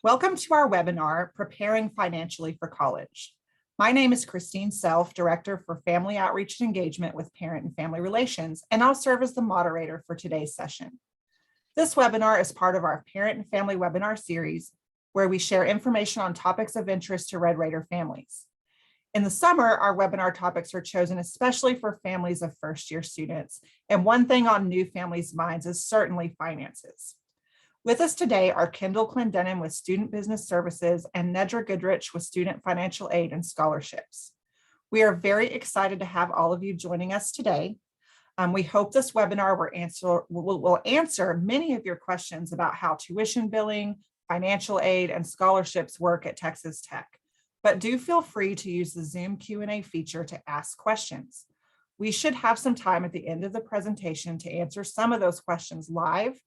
Welcome to our webinar, Preparing Financially for College. My name is Christine Self, Director for Family Outreach and Engagement with Parent and Family Relations, and I'll serve as the moderator for today's session. This webinar is part of our Parent and Family webinar series, where we share information on topics of interest to Red Raider families. In the summer, our webinar topics are chosen especially for families of first-year students, and one thing on new families' minds is certainly finances. With us today are Kendall Clendenin with Student Business Services and Nedra Goodrich with Student Financial Aid and Scholarships. We are very excited to have all of you joining us today. We hope this webinar will answer many of your questions about how tuition billing, financial aid, and scholarships work at Texas Tech. But do feel free to use the Zoom Q&A feature to ask questions. We should have some time at the end of the presentation to answer some of those questions live.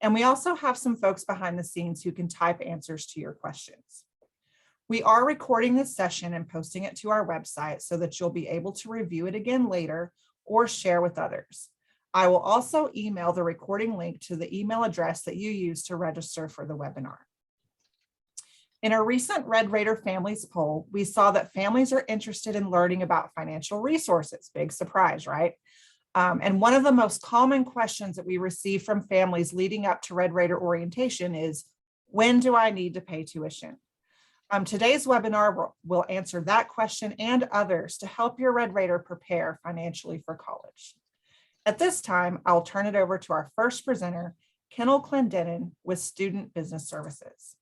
And we also have some folks behind the scenes who can type answers to your questions. We are recording this session and posting it to our website so that you'll be able to review it again later or share with others. I will also email the recording link to the email address that you used to register for the webinar. In a recent Red Raider Families poll, we saw that families are interested in learning about financial resources. Big surprise, right? And one of the most common questions that we receive from families leading up to Red Raider orientation is, when do I need to pay tuition? Today's webinar will answer that question and others to help your Red Raider prepare financially for college. At this time, I'll turn it over to our first presenter, Kendall Clendenin with Student Business Services.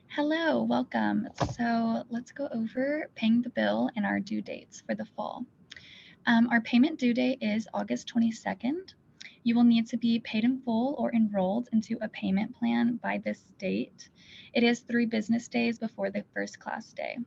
Hello, welcome. So let's go over paying the bill and our due dates for the fall. Our payment due date is August 22nd. You will need to be paid in full or enrolled into a payment plan by this date. It is 3 business days before the first class day.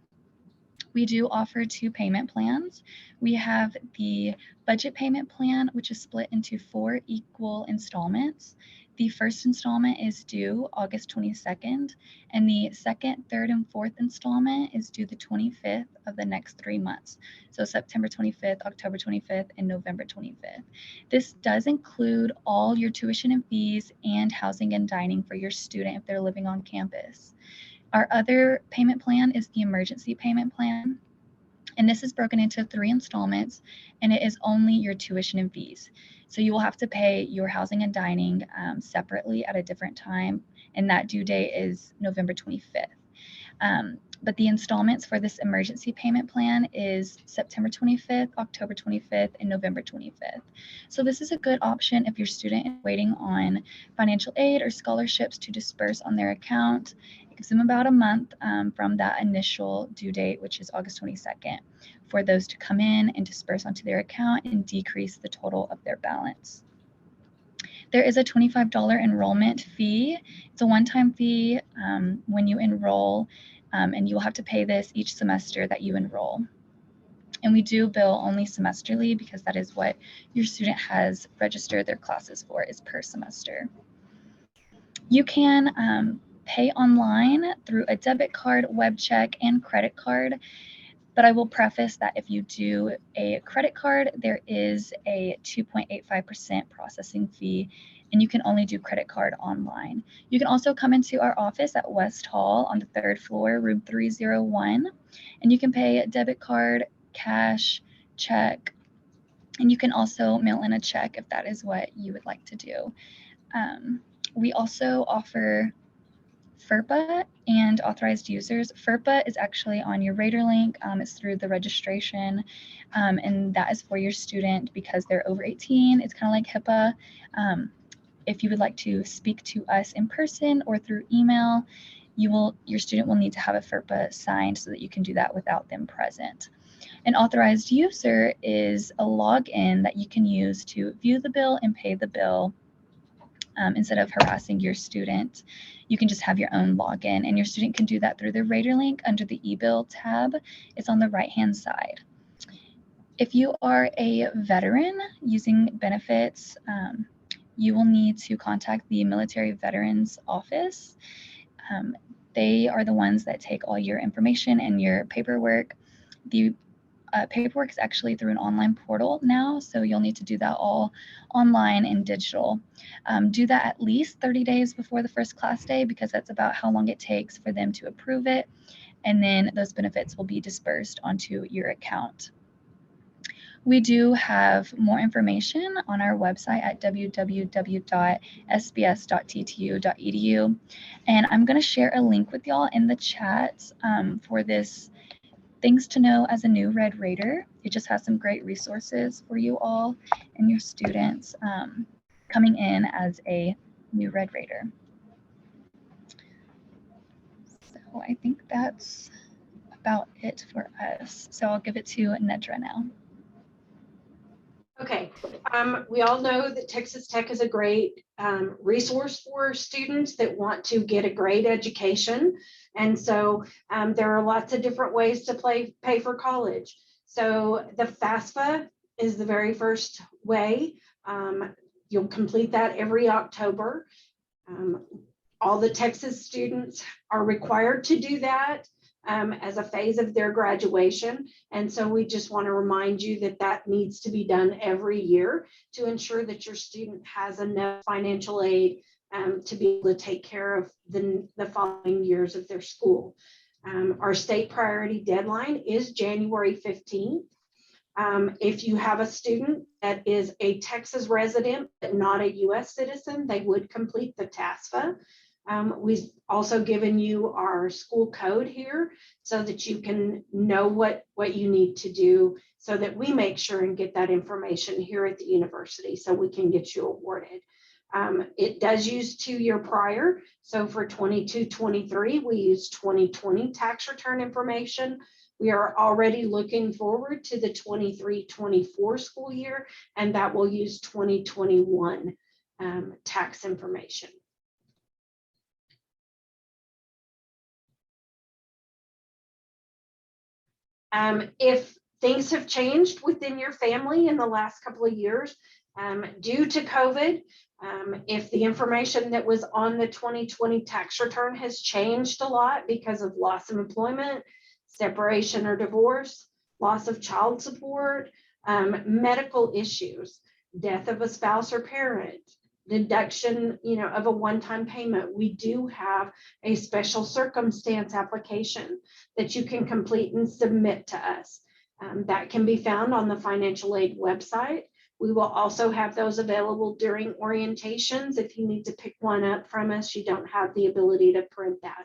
We do offer 2 payment plans. We have the budget payment plan, which is split into 4 equal installments. The first installment is due August 22nd, and the second, third, and fourth installment is due the 25th of the next 3 months. So September 25th, October 25th, and November 25th. This does include all your tuition and fees and housing and dining for your student if they're living on campus. Our other payment plan is the emergency payment plan. And this is broken into 3 installments, and it is only your tuition and fees. So you will have to pay your housing and dining separately at a different time, and that due date is November 25th. But the installments for this emergency payment plan is September 25th, October 25th, and November 25th. So this is a good option if your student is waiting on financial aid or scholarships to disperse on their account. It gives them about a month from that initial due date, which is August 22nd, for those to come in and disperse onto their account and decrease the total of their balance. There is a $25 enrollment fee. It's a one-time fee when you enroll, and you'll have to pay this each semester that you enroll. And we do bill only semesterly because that is what your student has registered their classes for, is per semester. You can pay online through a debit card, web check, and credit card. But I will preface that if you do a credit card, there is a 2.85% processing fee, and you can only do credit card online. You can also come into our office at West Hall on the 3rd floor, room 301, and you can pay a debit card, cash, check, and you can also mail in a check if that is what you would like to do. We also offer FERPA and authorized users. FERPA is actually on your Raider link. It's through the registration, and that is for your student because they're over 18. It's kind of like HIPAA. If you would like to speak to us in person or through email, your student will need to have a FERPA signed so that you can do that without them present. An authorized user is a login that you can use to view the bill and pay the bill. Instead of harassing your student, you can just have your own login, and your student can do that through the Raider link under the eBill tab. It's on the right-hand side. If you are a veteran using benefits, you will need to contact the Military Veterans Office. They are the ones that take all your information and your paperwork. The paperwork is actually through an online portal now, so you'll need to do that all online and digital. Do that at least 30 days before the first class day, because that's about how long it takes for them to approve it, and then those benefits will be dispersed onto your account. We do have more information on our website at www.sbs.ttu.edu, and I'm going to share a link with y'all in the chat for this Things to Know as a New Red Raider. It just has some great resources for you all and your students coming in as a new Red Raider. So I think that's about it for us. So I'll give it to Nedra now. Okay, we all know that Texas Tech is a great resource for students that want to get a great education. And so there are lots of different ways to pay for college. So the FAFSA is the very first way. You'll complete that every October. All the Texas students are required to do that as a phase of their graduation. And so we just want to remind you that that needs to be done every year to ensure that your student has enough financial aid to be able to take care of the following years of their school. Our state priority deadline is January 15th. If you have a student that is a Texas resident but not a US citizen, they would complete the TASFA. We've also given you our school code here so that you can know what you need to do so that we make sure and get that information here at the university so we can get you awarded. It does use 2-year prior. So for 22-23, we use 2020 tax return information. We are already looking forward to the 23-24 school year, and that will use 2021 tax information. If things have changed within your family in the last couple of years due to COVID, if the information that was on the 2020 tax return has changed a lot because of loss of employment, separation or divorce, loss of child support, medical issues, death of a spouse or parent, deduction, of a one-time payment, we do have a special circumstance application that you can complete and submit to us. That can be found on the financial aid website. We will also have those available during orientations. If you need to pick one up from us, you don't have the ability to print that.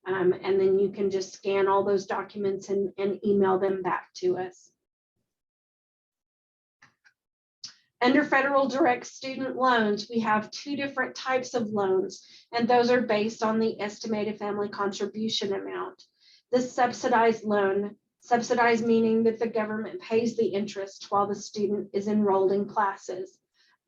And then you can just scan all those documents and email them back to us. Under federal direct student loans, we have 2 different types of loans, and those are based on the estimated family contribution amount. The subsidized loan, subsidized meaning that the government pays the interest while the student is enrolled in classes.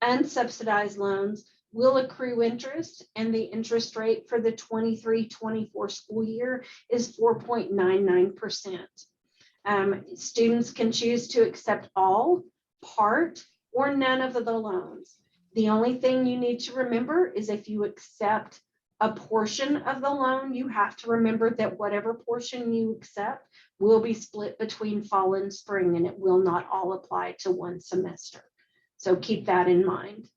Unsubsidized loans will accrue interest, and the interest rate for the 23-24 school year is 4.99%. Students can choose to accept all, part, or none of the loans. The only thing you need to remember is if you accept a portion of the loan, you have to remember that whatever portion you accept will be split between fall and spring, and it will not all apply to one semester. So keep that in mind.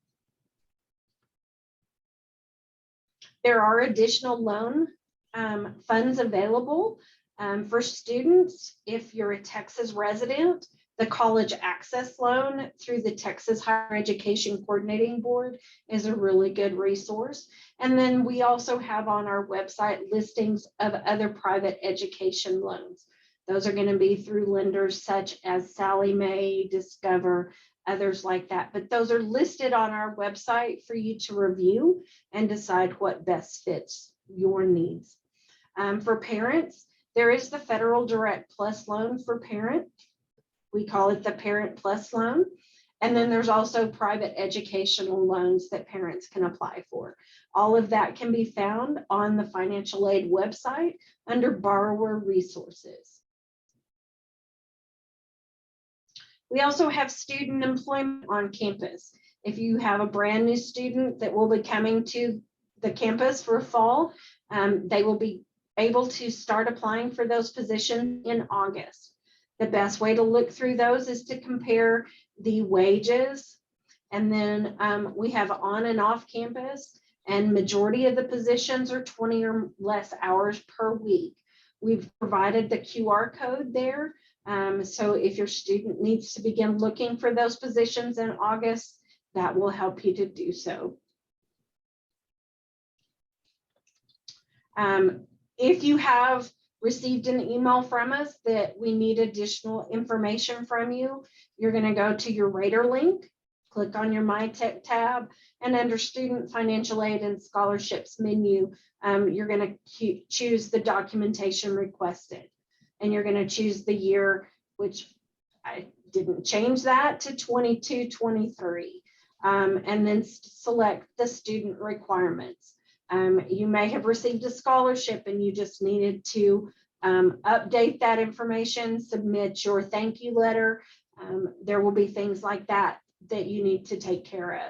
There are additional loan funds available for students. If you're a Texas resident, the College Access Loan through the Texas Higher Education Coordinating Board is a really good resource. And then we also have on our website listings of other private education loans. Those are going to be through lenders such as Sallie Mae, Discover, others like that. But those are listed on our website for you to review and decide what best fits your needs. For parents, there is the Federal Direct Plus loan for parents. We call it the Parent Plus loan. And then there's also private educational loans that parents can apply for. All of that can be found on the financial aid website under borrower resources. We also have student employment on campus. If you have a brand new student that will be coming to the campus for fall, they will be able to start applying for those positions in August. The best way to look through those is to compare the wages. And then we have on and off campus, and majority of the positions are 20 or less hours per week. We've provided the QR code there. So if your student needs to begin looking for those positions in August, that will help you to do so. If you have received an email from us that we need additional information from you, you're going to go to your Rater link, click on your My Tech tab, and under Student Financial Aid and Scholarships menu, you're going to choose the documentation requested. And you're going to choose the year, which I didn't change that to 22-23, and then select the student requirements. You may have received a scholarship and you just needed to update that information, submit your thank you letter. There will be things like that that you need to take care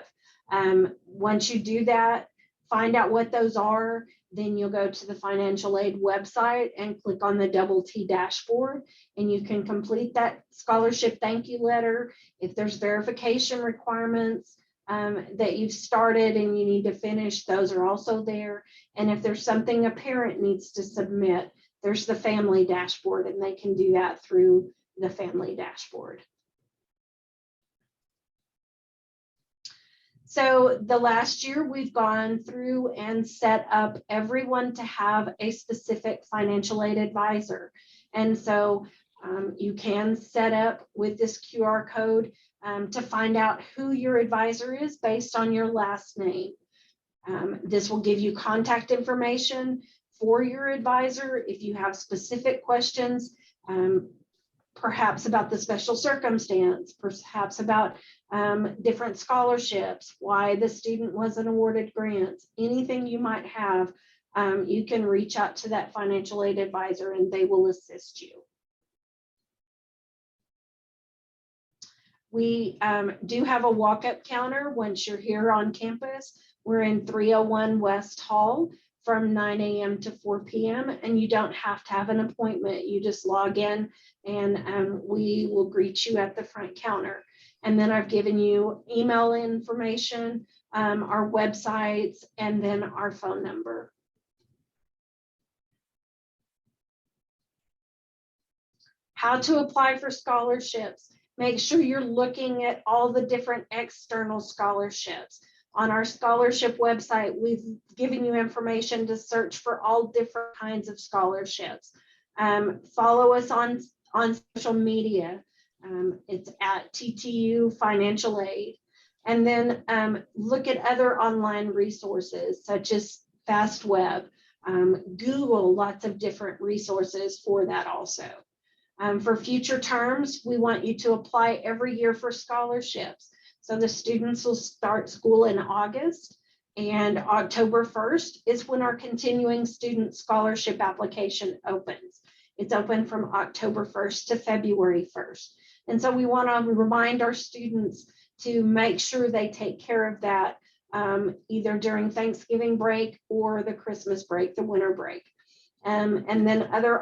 of. Once you do that, find out what those are, then you'll go to the financial aid website and click on the Double T dashboard, and you can complete that scholarship thank you letter. If there's verification requirements that you've started and you need to finish, those are also there. And if there's something a parent needs to submit, there's the family dashboard, and they can do that through the family dashboard. So the last year we've gone through and set up everyone to have a specific financial aid advisor. And so you can set up with this QR code to find out who your advisor is based on your last name. This will give you contact information for your advisor if you have specific questions, perhaps about the special circumstance, perhaps about different scholarships, why the student wasn't awarded grants, anything you might have, you can reach out to that financial aid advisor and they will assist you. We do have a walk-up counter once you're here on campus. We're in 301 West Hall from 9 a.m. to 4 p.m. and you don't have to have an appointment. You just log in and we will greet you at the front counter. And then I've given you email information, our websites, and then our phone number. How to apply for scholarships. Make sure you're looking at all the different external scholarships. On our scholarship website, we've given you information to search for all different kinds of scholarships. Follow us on social media. It's at TTU Financial Aid. And then look at other online resources such as FastWeb, Google, lots of different resources for that also. For future terms, we want you to apply every year for scholarships. So the students will start school in August, and October 1st is when our continuing student scholarship application opens. It's open from October 1st to February 1st. And so we want to remind our students to make sure they take care of that either during Thanksgiving break or the Christmas break, the winter break. And then other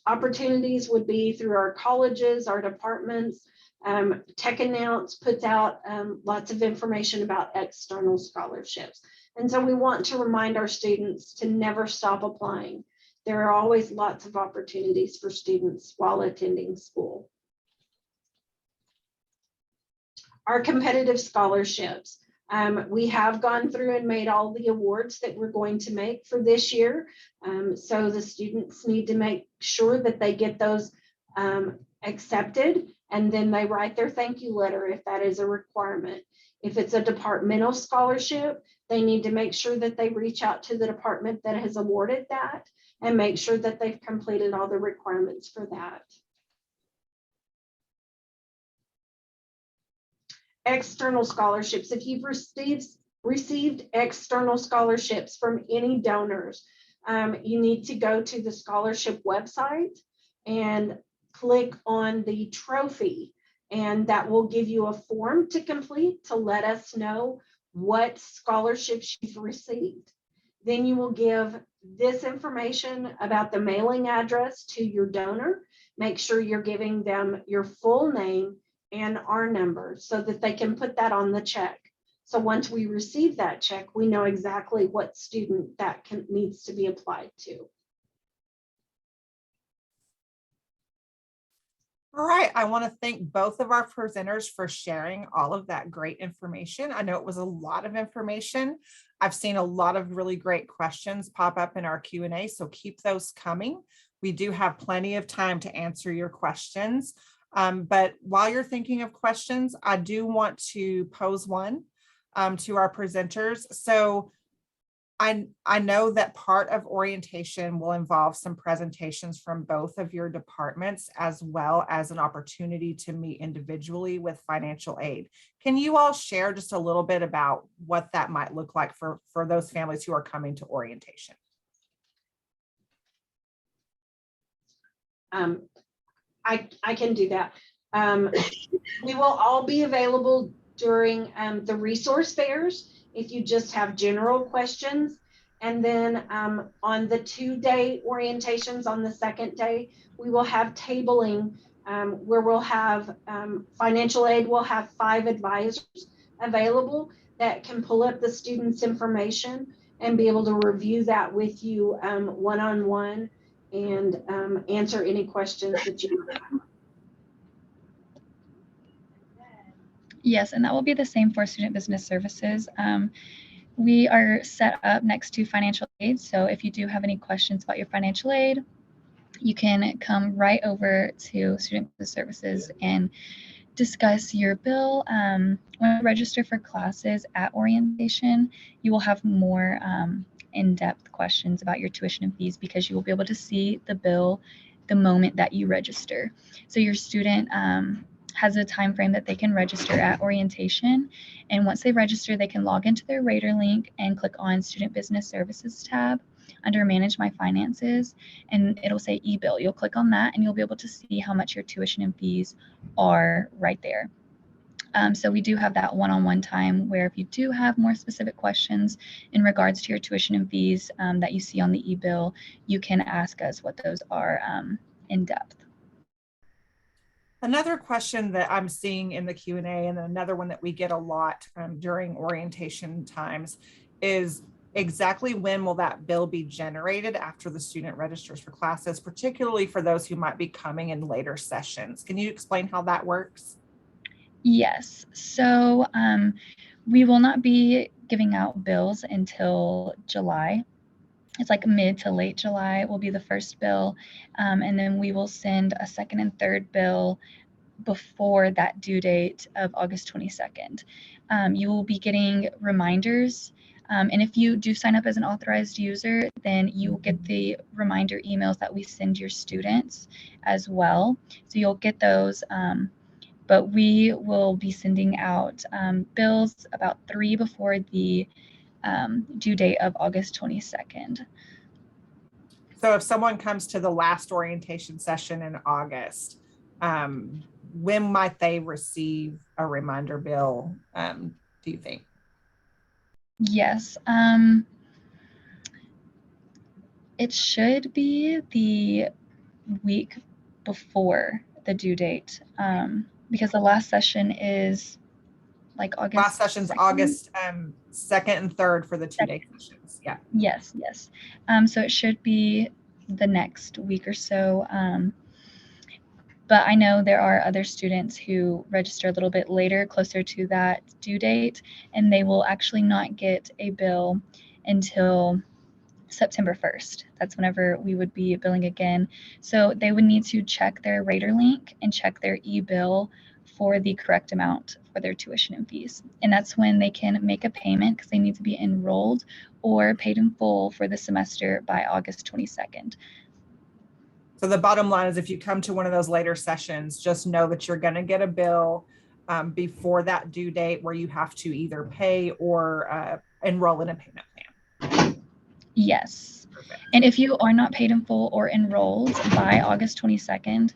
opportunities would be through our colleges, our departments. Tech Announce puts out lots of information about external scholarships. And so we want to remind our students to never stop applying. There are always lots of opportunities for students while attending school. Our competitive scholarships. We have gone through and made all the awards that we're going to make for this year. So the students need to make sure that they get those accepted, and then they write their thank you letter if that is a requirement. If it's a departmental scholarship, they need to make sure that they reach out to the department that has awarded that and make sure that they've completed all the requirements for that. External scholarships. If you've received external scholarships from any donors, you need to go to the scholarship website and click on the trophy, and that will give you a form to complete to let us know what scholarships you've received. Then you will give this information about the mailing address to your donor. make sure you're giving them your full name and our number so that they can put that on the check. So once we receive that check, we know exactly what student that needs to be applied to. All right, I want to thank both of our presenters for sharing all of that great information. I know it was a lot of information. I've seen a lot of really great questions pop up in our Q&A, so keep those coming. We do have plenty of time to answer your questions. But while you're thinking of questions, I do want to pose one to our presenters. So I know that part of orientation will involve some presentations from both of your departments, as well as an opportunity to meet individually with financial aid. Can you all share just a little bit about what that might look like for those families who are coming to orientation? I can do that. We will all be available during the resource fairs if you just have general questions. And then on the 2-day orientations on the second day, we will have tabling where we'll have financial aid. We'll have 5 advisors available that can pull up the student's information and be able to review that with you one-on-one and answer any questions that you have. Yes, and that will be the same for Student Business Services. We are set up next to financial aid. So if you do have any questions about your financial aid, you can come right over to Student Business Services and discuss your bill. When you register for classes at orientation, you will have more in-depth questions about your tuition and fees because you will be able to see the bill the moment that you register. So your student has a time frame that they can register at orientation. And once they register, they can log into their Rater link and click on Student Business Services tab under Manage My Finances, and it'll say e-bill. You'll click on that and you'll be able to see how much your tuition and fees are right there. So we do have that one-on-one time where if you do have more specific questions in regards to your tuition and fees that you see on the e-bill, you can ask us what those are in depth. Another question that I'm seeing in the Q&A, and another one that we get a lot during orientation times, is exactly when will that bill be generated after the student registers for classes, particularly for those who might be coming in later sessions. Can you explain how that works? Yes. So we will not be giving out bills until July. It's like mid to late July will be the first bill. And then we will send a second and third bill before that due date of August 22nd. You will be getting reminders. And if you do sign up as an authorized user, then you will get the reminder emails that we send your students as well. So you'll get those. But we will be sending out bills about 3 before the due date of August 22nd. So if someone comes to the last orientation session in August, when might they receive a reminder bill, do you think? Yes. It should be the week before the due date because the last session is like August. Last session's 2nd? August 2nd and 3rd for the 2-day sessions. Yeah. Yes. So it should be the next week or so. But I know there are other students who register a little bit later, closer to that due date, and they will actually not get a bill until September 1st. That's whenever we would be billing again. So they would need to check their Rater link and check their e-bill for the correct amount for their tuition and fees. And that's when they can make a payment because they need to be enrolled or paid in full for the semester by August 22nd. So the bottom line is if you come to one of those later sessions, just know that you're going to get a bill before that due date where you have to either pay or enroll in a payment plan. Yes. Perfect. And if you are not paid in full or enrolled by August 22nd,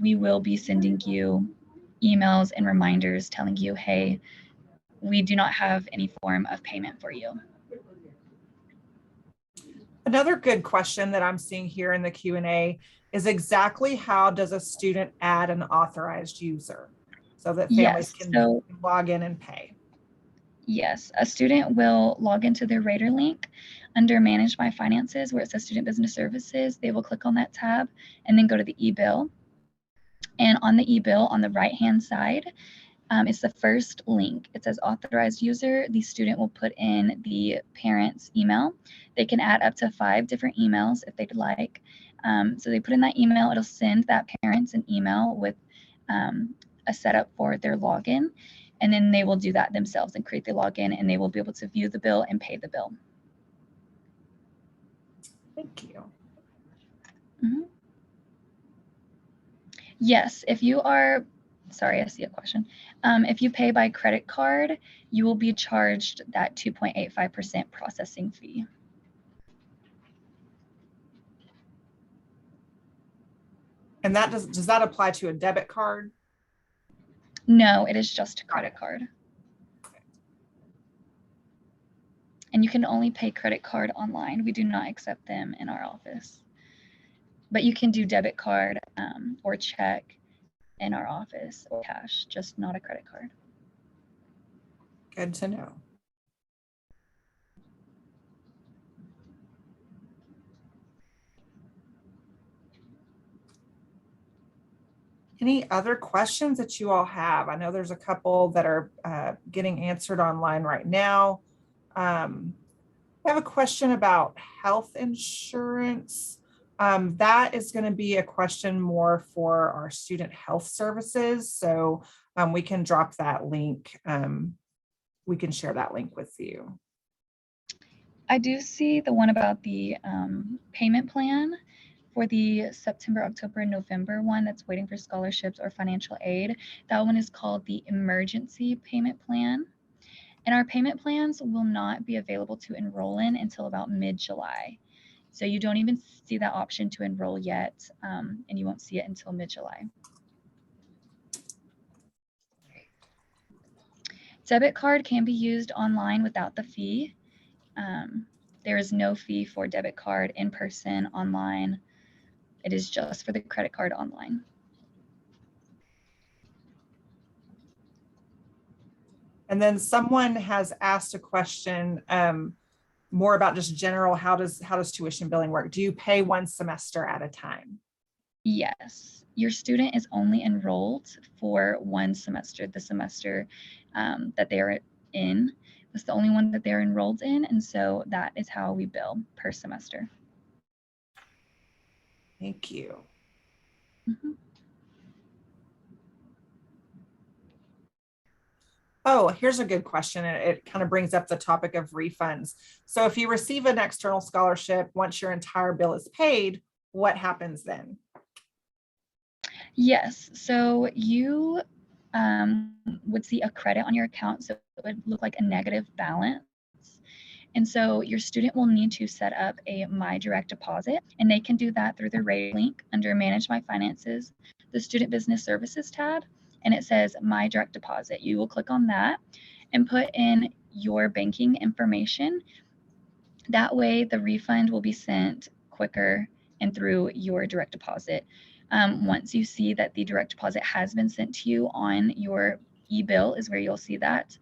we will be sending you emails and reminders telling you, hey, we do not have any form of payment for you. Another good question that I'm seeing here in the Q&A is exactly how does a student add an authorized user so that families Yes, can so log in and pay? yes, a student will log into their Rater link under Manage My Finances where it says Student Business Services. They will click on that tab and then go to the e-bill. And on the e-bill on the right-hand side, it's the first link. It says authorized user. The student will put in the parent's email. They can add up to 5 different emails if they'd like. So they put in that email. It'll send that parent an email with a setup for their login. And then they will do that themselves and create the login, and they will be able to view the bill and pay the bill. Thank you. Mm-hmm. Yes, if you are, sorry, I see a question. If you pay by credit card, you will be charged that 2.85% processing fee. And that does that apply to a debit card? No, it is just a credit card. And you can only pay credit card online. We do not accept them in our office. But you can do debit card or check in our office or cash, just not a credit card. Good to know. Any other questions that you all have? I know there's a couple that are getting answered online right now. I have a question about health insurance. That is going to be a question more for our student health services. So we can drop that link. We can share that link with you. I do see the one about the payment plan for the September, October, and November one that's waiting for scholarships or financial aid. That one is called the emergency payment plan. And our payment plans will not be available to enroll in until about mid-July. So you don't even see that option to enroll yet, and you won't see it until mid-July. Debit card can be used online without the fee. There is no fee for debit card in person, online. It is just for the credit card online. And then someone has asked a question more about just general, how does tuition billing work? Do you pay one semester at a time? Yes, your student is only enrolled for one semester, the semester that they are in. That's the only one that they're enrolled in, and so that is how we bill per semester. Thank you. Mm-hmm. Oh, here's a good question. And it kind of brings up the topic of refunds. So if you receive an external scholarship, once your entire bill is paid, what happens then? Yes, so you would see a credit on your account, so it would look like a negative balance. And so your student will need to set up a My Direct Deposit, and they can do that through the Rater link under Manage My Finances, the Student Business Services tab, and it says My Direct Deposit. You will click on that and put in your banking information. That way the refund will be sent quicker and through your direct deposit. Once you see that the direct deposit has been sent to you on your e-bill is where you'll see that.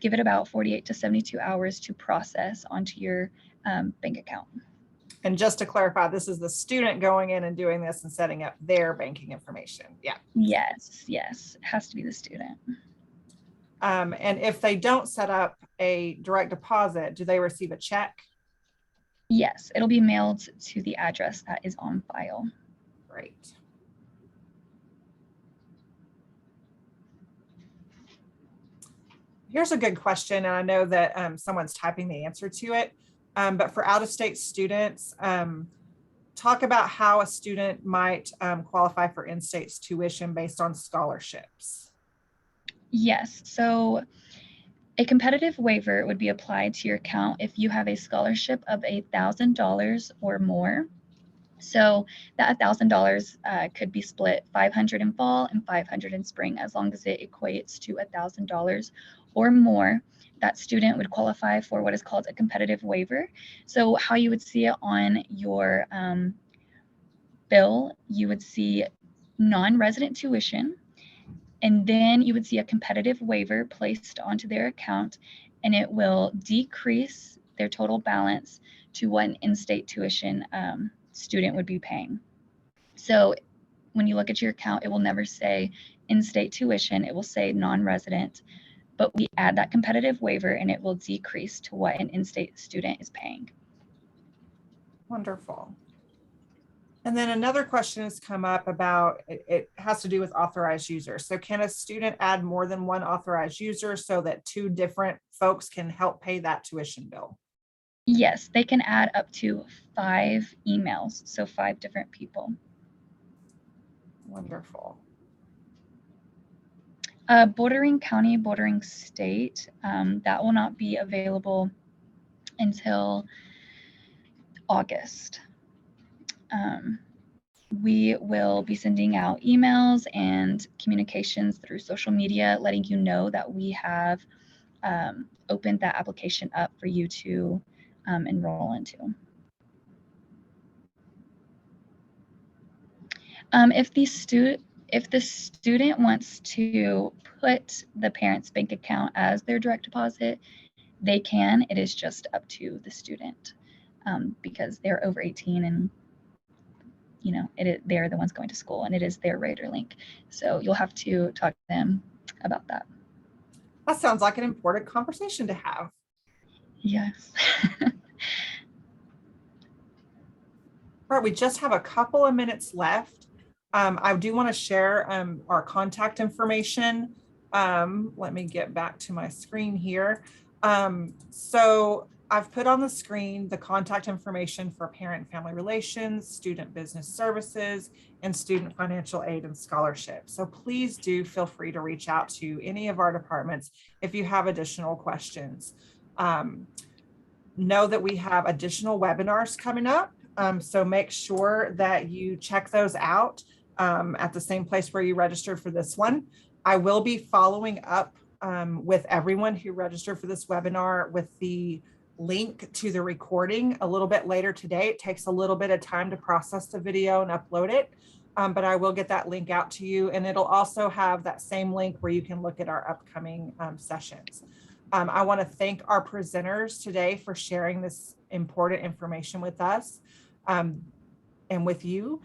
Give it about 48 to 72 hours to process onto your bank account. And just to clarify, this is the student going in and doing this and setting up their banking information. Yeah. Yes, it has to be the student. And if they don't set up a direct deposit, do they receive a check? Yes, it'll be mailed to the address that is on file. Great. Here's a good question, and I know that someone's typing the answer to it, but for out-of-state students, talk about how a student might qualify for in-state tuition based on scholarships. Yes, so a competitive waiver would be applied to your account if you have a scholarship of $1,000 or more. So that $1,000 could be split $500 in fall and $500 in spring, as long as it equates to $1,000 or more, that student would qualify for what is called a competitive waiver. So how you would see it on your bill, you would see non-resident tuition, and then you would see a competitive waiver placed onto their account, and it will decrease their total balance to what an in-state tuition student would be paying. So when you look at your account, it will never say in-state tuition, it will say non-resident, but we add that competitive waiver and it will decrease to what an in-state student is paying. Wonderful. And then another question has come up about, it has to do with authorized users. So can a student add more than one authorized user so that two different folks can help pay that tuition bill? Yes, they can add up to 5 emails, so 5 different people. Wonderful. Bordering county, bordering state, that will not be available until August. We will be sending out emails and communications through social media, letting you know that we have opened that application up for you to enroll into. If the student wants to put the parent's bank account as their direct deposit, they can. It is just up to the student because they're over 18 and they're the ones going to school and it is their Raider link. So you'll have to talk to them about that. That sounds like an important conversation to have. Yes. All right, we just have a couple of minutes left. I do want to share our contact information. Let me get back to my screen here. So I've put on the screen the contact information for Parent and Family Relations, Student Business Services, and Student Financial Aid and Scholarship. So please do feel free to reach out to any of our departments if you have additional questions. Know that we have additional webinars coming up. So make sure that you check those out at the same place where you registered for this one. I will be following up with everyone who registered for this webinar with the link to the recording a little bit later today. It takes a little bit of time to process the video and upload it, but I will get that link out to you, and it'll also have that same link where you can look at our upcoming sessions. I want to thank our presenters today for sharing this important information with us and with you.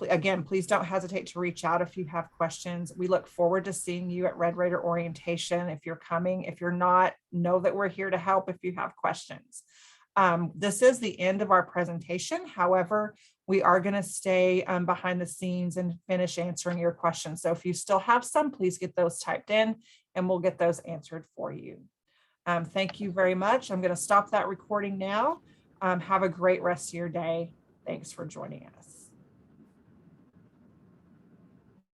Again, please don't hesitate to reach out if you have questions. We look forward to seeing you at Red Raider orientation. If you're coming, if you're not, know that we're here to help if you have questions. This is the end of our presentation. However, we are going to stay behind the scenes and finish answering your questions. So if you still have some, please get those typed in and we'll get those answered for you. Thank you very much. I'm going to stop that recording now. Have a great rest of your day. Thanks for joining us.